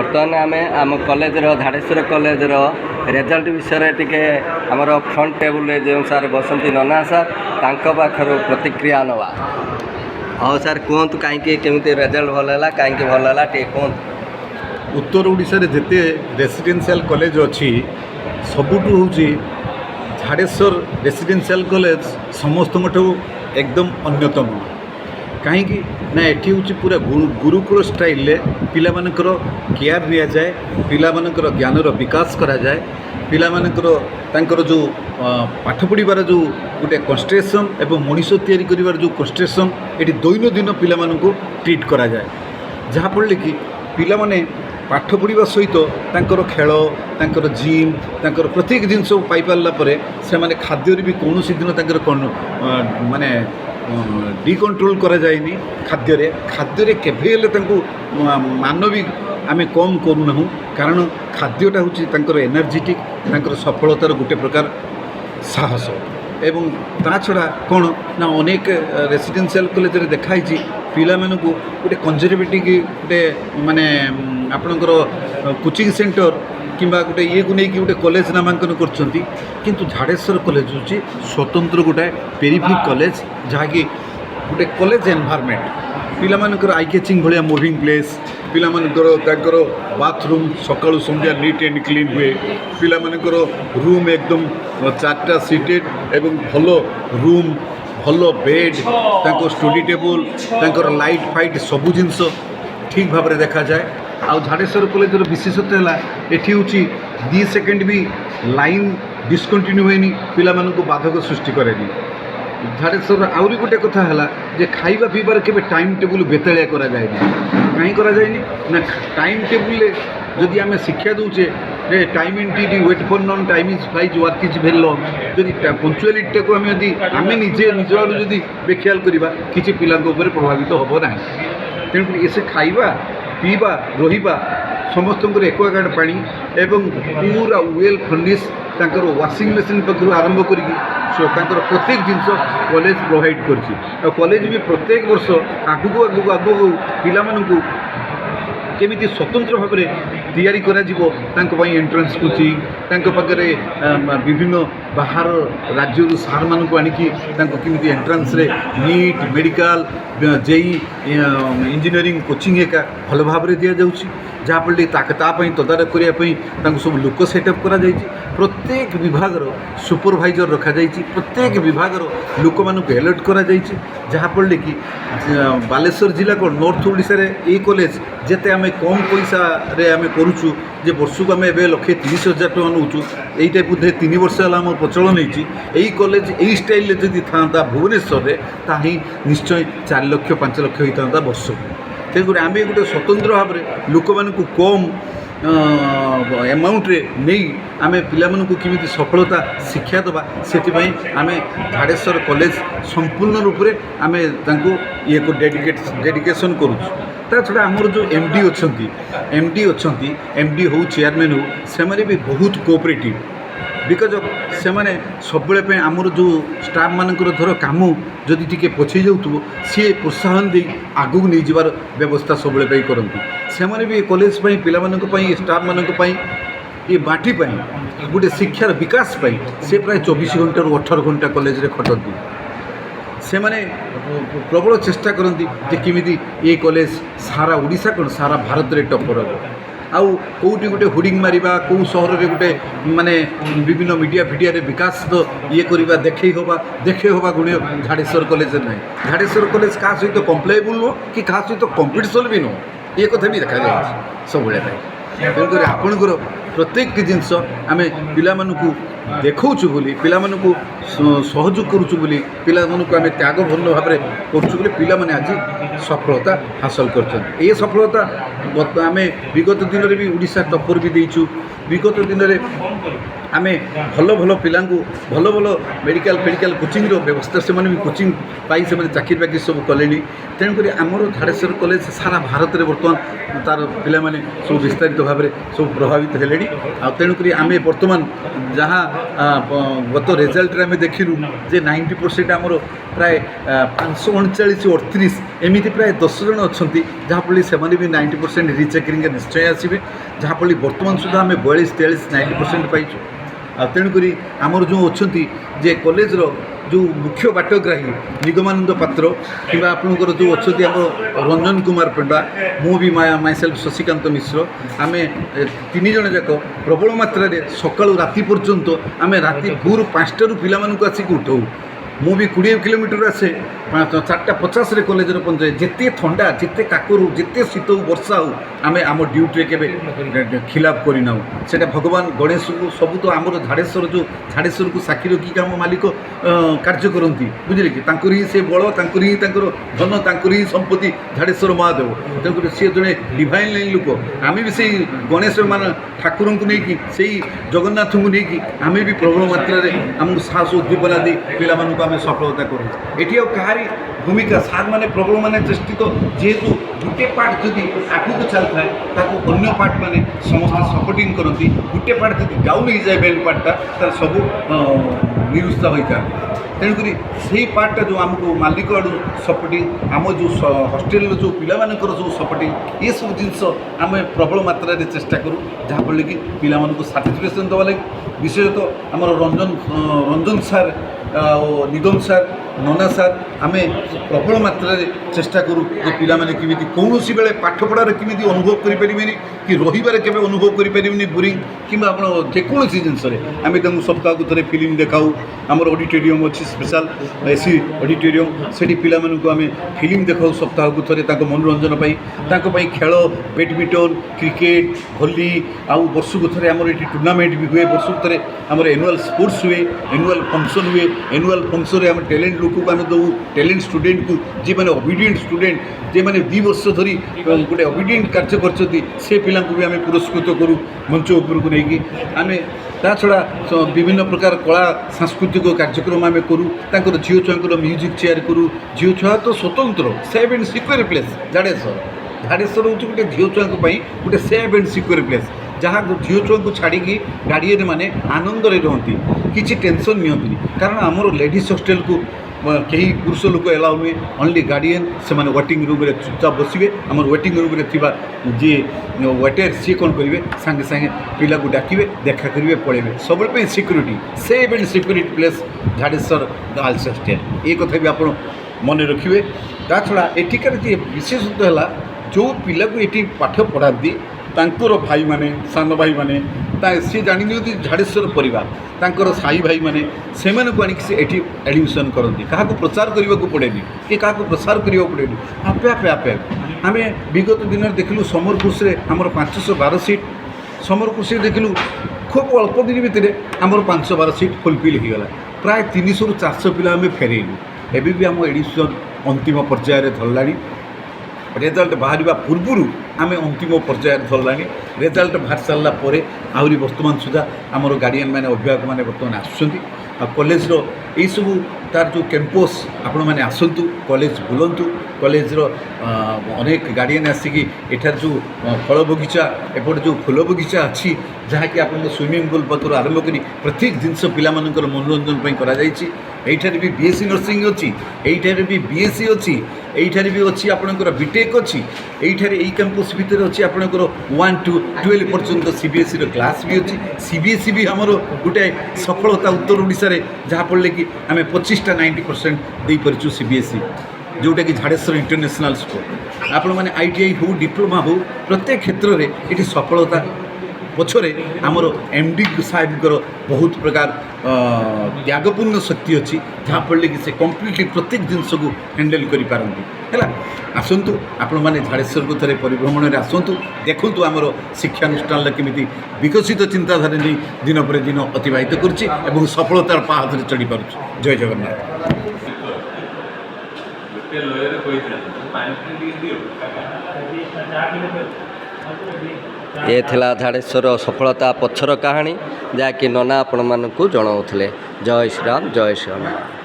बर्तमान आम college Jhareshwar college result विषय टी आमर फ्रंट टेबुल जो सार बसंती नना सार पाखर प्रतिक्रिया नवा। हाँ सार कहतु कहीं केमी रिजल्ट भल है कहीं भल है टे कहतु। उत्तर ओडिशा रे जेते रेसिडेंशियल कॉलेज अच्छी सबुठू हूँ झाड़ेश्वर रेसिडेंशियल कॉलेज समस्त एकदम अन्यतम। कहीं ना एठी हूँ पूरा गुरुकुल स्टाइल पिला मानकर केयर नि जाए, पिला मानकर ज्ञानर विकास करा जाए, पिला मानकर तांकर जो पाठ पढ़िबार जो गोटे कन्स्ट्रक्शन एवं मनीष तैयारी करिवार जो कन्स्ट्रक्शन एटी दैनंदिन पिला मानकु ट्रीट करा जाए, जहाँ फल कि पिला माने पाठ पढ़ा सहित तांकर खेल तांकर जिम तांकर प्रत्येक जिनस पाई पारला परे से माने खाद्य भी कौन सी दिन तांकर माने डिकंट्रोल करा जाएनी। खाद्य केभे मानवी आमे कम करूना, कारण खाद्यटा हूँ तांकर एनर्जेटिक तांकर सफलतार गोटे प्रकार साहस। एवं ता छड़ा कौन ना अनेक रेसिडेंशियल कॉलेज रे देखाई पिला मानकु गोटे कंजर्वेटिव गोटे माने आपणकर कोचिंग सेंटर किंबा गोटे ये को नहीं गोटे कॉलेज नामांकन करछंती, किंतु झाड़ेश्वर कॉलेज हूँ स्वतंत्र गोटे पेरिफेरिक कॉलेज जहाँकि गोटे कॉलेज एनवायरनमेंट पिला मानकर आई कैचिंग भाया मूविंग प्लेस, पिला मानकर तांकर बाथरूम सकाळु संध्या नीट एंड क्लीन हुए, पिला मानकर रूम एकदम 4टा सीटेड एवं भलो रूम भलो बेड तांको स्टडी टेबल तांकर लाइट फाइट सबु जिनस ठीक भाव में देखा जाए। आ झाड़ेश्वर कॉलेज विशेषता है एठी हूँ 2 सेकेंड भी लाइन डिस्कंटिन्यू होनी पिला मानकु बाधक सृष्टि करेनी। झाड़ेश्वर आउरी गोटे कथा है जे खाइबा पीबार केबे टाइम टेबुल बेतालिया करा जाएनी। कहीं करा जाएनी ना टाइम टेबुल जदि आमे शिक्षा दूचे रे time and tide wait for none time is flies work is very long, जदि पंक्चुअलिटी को आमे निजे निज आड़ू जदि बेख्याल करवा किसी पिला प्रभावित हम ना। तेणुक ये खाइबा पीवा रहिबा समस्त एक्वागार्ड पानी एवं पूरा वेल फर्निश तांकर वाशिंग मशीन पाखु आरंभ कर प्रत्येक जिनस कॉलेज प्रोवाइड कर। कॉलेज भी प्रत्येक वर्ष आगू आगू आगू पिला मानकु केमिति स्वतंत्र भाव में तैयारी करा जीवो तांको पई एंट्रेंस कोचिंग तांको पाखरे विभिन्न बाहर राज्य सार मानकु आनिकी तांको केमिति एंट्रेंस रे NEET medical JEE engineering coaching एका भल भाव में दिया जाउची, जहाँ फल तदारख करने सब लोक सेटअप करा जाइछि। प्रत्येक विभाग सुपरभाइजर रखा जाइछि, प्रत्येक विभाग लोक मानक अलर्ट करा जाइछि, जहाँ फल कि बालेश्वर जिला को नॉर्थ ओडिशा रे ए कॉलेज जेते आमे कम पैसा रे आमे करूछु जे वर्षक आमे एबे 1,30,000 टका नौचु, एइटा बुधे 3 वर्ष है आम प्रचलन होइछि। एई कॉलेज एई स्टाइल जदि था भुवनेश्वर रे ताही निश्चय 4 लाख 5 लाख होता वर्षक। तेणुक आम गोटे स्वतंत्र भाव में लोक मानू कम एमाउंट नहीं आम पिलामानू केमिति सफलता शिक्षा देवा से आम झाड़ेश्वर कॉलेज संपूर्ण रूप से आम ये को डेडिकेशन करुँ। ता छड़ा आमर जो एमडी अच्छा एमडी हो चेयरमैन हो से भी बहुत कोऑपरेटिव, बिकज ऑफ से माने सब आमर जो स्टाफ मानकर धर काम जदि टी पछे जाऊँ सी प्रोत्साहन दे आगू नहीं जबार व्यवस्था सब करती। से भी कॉलेज पिला स्टाफ मानी ये बाटी गोटे शिक्षार विकास से प्राय 24 घंटा 18 घंटा कॉलेज रे खटती। से माने प्रबल चेष्टा करती जे किमिति ये कॉलेज सारा ओडिशा कौन सारा भारत रे टॉपर हो। आउ कौटी गोटे होर्डिंग मारिबा कौ सहर रे गोटे माने विभिन्न मीडिया भिडिया रे विकास तो ये करवा देखे होबा गुण झाड़ेश्वर कॉलेज ना। झाड़ेश्वर कॉलेज क्या सहित कम्प्लाएबल नो कि क्या सहित कंपिटिशन भी नो ये कथा भी देखा जाए सब भाई। तेणुक आपणकर प्रत्येक जिनस आम पिलामानकु देखौछु बोली पिलामानकु सहयोग करूछु बोली पिलामानकु आम त्यागपूर्ण भाव में करूछु बोली पिला माने आज सफलता हासिल करछन। ये सफलता आम विगत दिन में भी ओडिशा टॉपर भी देइछु। विगत दिन में आम भल भल पिला भल भल मेडिकल फेडिकल कोचिंग व्यवस्था से भी कोचिंग पाई से चाकरी बाकरी सब कले। तेणुक आमर झाड़ेश्वर कॉलेज सारा भारत में बर्तमान तार पिला सब विस्तारित भाव में सब प्रभावित हेले। तेणुक आम बर्तमान जहाँ गत रेजल्ट आम देखिलु जे 90% आमर प्राय 539 एमती प्राय 10 जन अच्छा जहाँफल से भी 90% रिचेकिंग निश्चय आसवे जहाँफल बर्तमान सुधा आम 42-43-90% पाइचु तेणुक आमर जो अच्छा जे कॉलेजर जो मुख्य बाटग्राही निगमानंद पात्र कि आपणकर जो अच्छा आम रंजन कुमार पेंडा मु भी माइसेल्फ शशिकांत मिश्र आम 3 जन जाक प्रबल मात्रा सकाळु राति पर्यंत आम राति भोर 5टारू पिला आसिक उठाऊ मु भी 20 किलोमीटर आसे 4:50 कॉलेज पहुँचे जिते थंडा जिते काकरू जिते शीत हो वर्षा हो आम आम ड्यूटी के खिलाफ करना से भगवान गणेश को सब तो आमर झाड़ेश्वर जो झाड़ेश्वर को साक्षी रखिक आम मालिक कार्य करती बुझे कि ही से बल ही धन ही संपत्ति झाड़ेश्वर महादेव तेणुक सी जड़े डिवाइन लाइन लोक आम भी से गणेश मान ठाकुर को लेकिन से जगन्नाथ को लेकिन आम भी प्रबल मात्रा आमको साहस उद्दीपना दी पिला आम सफलता करूँ ये कहारी भूमिका सार मैंने प्रबल मैंने चेष्टित जेहेतु गोटे पार्ट जदि आगू चल थाए अन्य पार्ट मैंने समस्त सपोर्टिंग करती गोटे पार्ट जब डाउन हो जाए बेल पार्टा तार सब निरुत्साह होता है तेणुक से पार्टा जो आमको मालिक आड़ू सपोर्टिंग आम जो हस्टेल जो पिला सब सपोर्टिंग ये सब जिनस आम प्रबल मात्रा चेष्टा करूँ जहाँफल कि पिला साटिस्फैक्शन देवा लगे विशेषतः आम रंजन सार निगम सार नना सार आम प्रबल मात्रा चेष्टा करूँ जे पिला केमी कौन बेले पाठपढ़ार केमी अनुभव करें कि रहीबार के अनुभव करें बोरिंग कि जेकोसी जिनस आम सप्ताह को थे फिल्म देखाऊ आमर ऑडिटोरियम अच्छी स्पेशल एसी ऑडिटोरियम से पिला आम फिल्म देखाऊ सप्ताह को थे मनोरंजन खेल बैडमिंटन क्रिकेट भली आउ वर्ष को थे आमर ये टूर्णामेंट भी हुए वर्ष को थे आमर एनुअल स्पोर्ट्स हुए एनुअल फंक्शन हुए एनुअल फंक्शन आम टैलेंट लोक को आम दू टैलेंट स्टूडेंट को जी मैंने ओबिडिएंट स्टूडेंट जे मैंने 2 वर्ष धरी गोटे ओबिडिएंट कार्य करछथि से पिला भी आम पुरस्कृत करूँ मंच उपरको नहीं आम ता छड़ा विभिन्न प्रकार कला सांस्कृतिक कार्यक्रम आम करूँ झील छुआ म्यूजिक चेयर करूँ झील छुआ तो स्वतंत्र safe and secure place Jhareshwar Jhareshwar हूँ गोटे झील छुआ गोटे सेफ एंड सिक्योर प्लेस जहाँ झील छुआ को छाड़ी गार्डियन मैंने आनंद रहती किसी टेंशन नियंतनी कारण आमर लेडीज हॉस्टेल को कहीं पुरुष लोक एलाउ नुहे ओनली गार्डियन से वेटिंग रूम रे चुपचाप बसवे आम वेटिंग रूम रे थिबा जी वेटर सी कौन करेंगे सांगे सांगे पिला को डाकिबे देखा करेंगे पड़े सब security safe and security place Jhareshwar girls hostel ये कथा भी आप मन रखिए ता छड़ा एठिकार जी विशेषतः है जो पिला को ये पाठ पढ़ाती तांकर भाई माने सान भाई माने सी जानी झाड़ेश्वर परिवार तांकर साई भाई माने से आनिक एडमिशन करती क्या प्रचार करने को पड़ेनि कि क्या प्रसार करने पड़ेनि आपे आपे आपे आम विगत दिन देखलु समर कोर्स आमर 512 सीट समर कोर्स देखलु खूब अल्प दिन भितर आमर 512 सीट फुलफिल हो गला प्राय 300-400 पिला आम फेरेलु एबी भी आम एडिशन अंतिम पर्यायर धरला रेजल्ट बाहर पूर्व आम अंतिम पर्यायर धरला रेजल्ट बाहर सारा आहरी बर्तमान सुधा आमर गार्डियन मैंने अभिभावक मैंने बर्तमान आसुँच कॉलेजर यही सब तार जो कैंपस आपण मैंने आसतु कॉलेज बुलतु कॉलेजर अनेक गार्डियन आसिक एठार जो फल बगीचा एपटे जो फूल बगीचा अच्छी जहाँकि आप स्विमिंग पूल पाखर आरंभ कर प्रत्येक जिनस पिला मनोरंजन करा एठार भी बीएससी नर्सिंग अच्छी एठार भी बीएससी अच्छी एठार भी अच्छी आपणकर बीटेक अच्छी एठार यही कैंपस भितर अच्छी आपणकर 1 to 12 पर्यंत सीबीएसई क्लास भी अच्छी सीबीएसई भी आमर गोटे सफलता उत्तर ओडिशा जहाँफल कि आम 25-90% दे पारचु सीबीएसई जोटा कि झाड़ेश्वर इंटरनेशनल स्कूल आपण मैंने आईटीआई हो डिप्लोमा हो प्रत्येक क्षेत्र में ये सफलता पछरे आमर एमडी साहेब बहुत प्रकार त्यागपूर्ण शक्ति अच्छी जहाँफल कि से कम्प्लीटली प्रत्येक जिनस को हैंडल करें आसतु आपण मैंने झाड़ेश्वर को थे परिभ्रमण में आसतु देखु आमर शिक्षानुष्ठान केमी विकसित चिंताधारा नहीं दिन पर दिन अतिबाहित करुच्ची और सफलतार पाहाचरे चढ़ी पारुछ। जय जगन्नाथ। ये थिला झाड़ेश्वर सफलता पछर कहानी जहाँकि नना आपण मानकु जणाउथिले। जय श्री राम जय श्री राम।